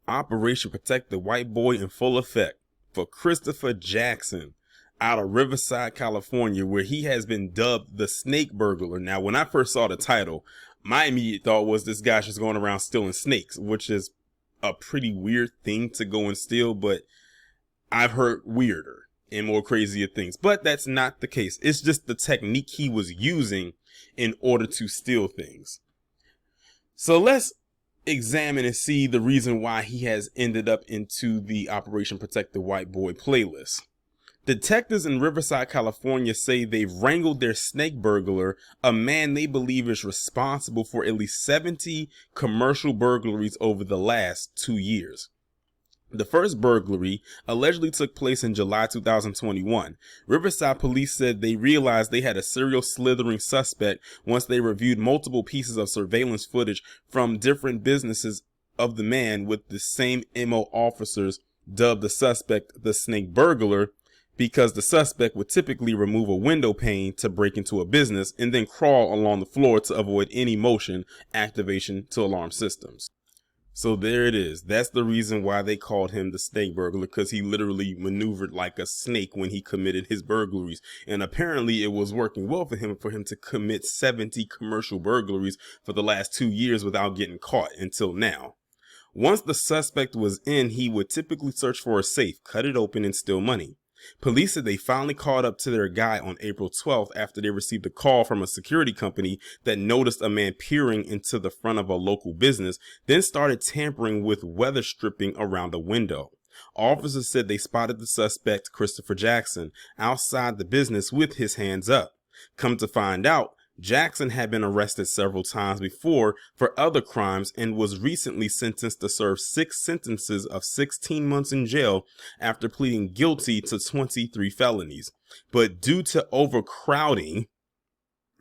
Operation Protect the White Boy in full effect for Christopher Jackson out of Riverside, California, where he has been dubbed the Snake Burglar. Now, when I first saw the title, my immediate thought was this guy's just going around stealing snakes, which is a pretty weird thing to go and steal, but I've heard weirder and more crazier things. But that's not the case. It's just the technique he was using in order to steal things. So let's examine and see the reason why he has ended up into the Operation Protect the White Boy playlist. Detectives in Riverside, California say they've wrangled their snake burglar, a man they believe is responsible for at least 70 commercial burglaries over the last 2 years. The first burglary allegedly took place in July 2021. Riverside police said they realized they had a serial slithering suspect once they reviewed multiple pieces of surveillance footage from different businesses of the man, with the same MO. Officers dubbed the suspect the Snake Burglar because the suspect would typically remove a window pane to break into a business and then crawl along the floor to avoid any motion activation to alarm systems. So there it is. That's the reason why they called him the Snake Burglar, because he literally maneuvered like a snake when he committed his burglaries. And apparently it was working well for him to commit 70 commercial burglaries for the last 2 years without getting caught until now. Once the suspect was in, he would typically search for a safe, cut it open, and steal money. Police said they finally caught up to their guy on April 12th after they received a call from a security company that noticed a man peering into the front of a local business, then started tampering with weather stripping around a window. Officers said they spotted the suspect, Christopher Jackson, outside the business with his hands up. Come to find out, Jackson had been arrested several times before for other crimes and was recently sentenced to serve 6 sentences of 16 months in jail after pleading guilty to 23 felonies. But due to overcrowding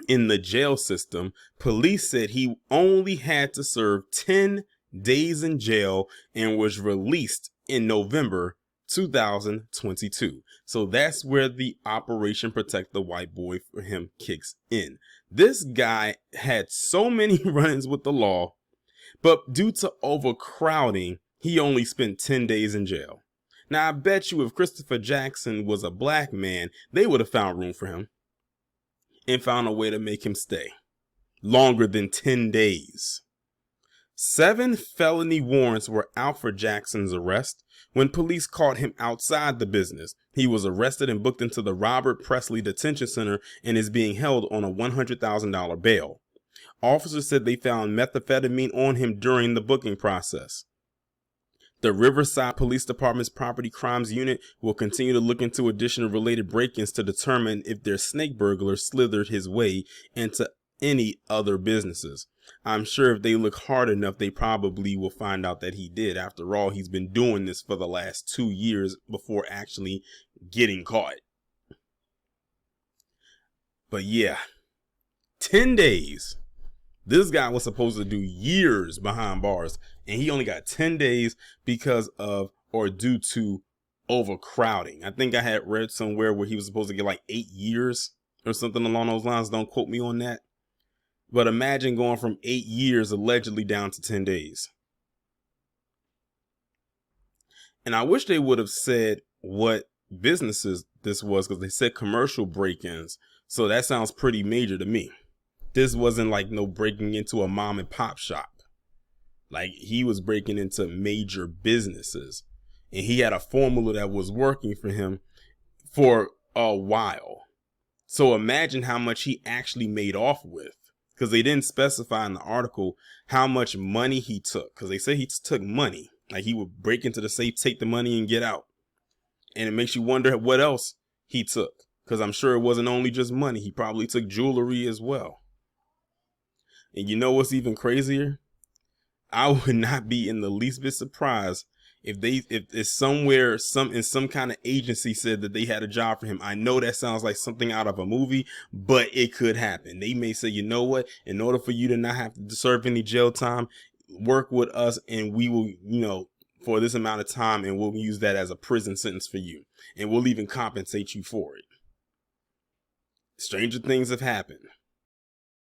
in the jail system, police said he only had to serve 10 days in jail and was released in November 2022. So that's where the Operation Protect the White Boy for him kicks in. This guy had so many run-ins with the law, but due to overcrowding, he only spent 10 days in jail. Now, I bet you if Christopher Jackson was a black man, they would have found room for him and found a way to make him stay longer than 10 days. 7 felony warrants were out for Jackson's arrest when police caught him outside the business. He was arrested and booked into the Robert Presley Detention Center and is being held on a $100,000 bail. Officers said they found methamphetamine on him during the booking process. The Riverside Police Department's Property Crimes Unit will continue to look into additional related break-ins to determine if their snake burglar slithered his way into any other businesses. I'm sure if they look hard enough, they probably will find out that he did. After all, he's been doing this for the last 2 years before actually getting caught. But yeah, 10 days. This guy was supposed to do years behind bars, and he only got 10 days because of, or due to, overcrowding. I think I had read somewhere where he was supposed to get like 8 years or something along those lines. Don't quote me on that. But imagine going from 8 years allegedly down to 10 days. And I wish they would have said what businesses this was, because they said commercial break-ins. So that sounds pretty major to me. This wasn't like no breaking into a mom and pop shop. Like, he was breaking into major businesses. And he had a formula that was working for him for a while. So imagine how much he actually made off with. Because they didn't specify in the article how much money he took. Because they say he took money. Like, he would break into the safe, take the money, and get out. And it makes you wonder what else he took. Because I'm sure it wasn't only just money. He probably took jewelry as well. And you know what's even crazier? I would not be in the least bit surprised if it's somewhere, in some kind of agency said that they had a job for him. I know that sounds like something out of a movie, but it could happen. They may say, you know what, in order for you to not have to serve any jail time, work with us and we will, for this amount of time, and we'll use that as a prison sentence for you. And we'll even compensate you for it. Stranger things have happened.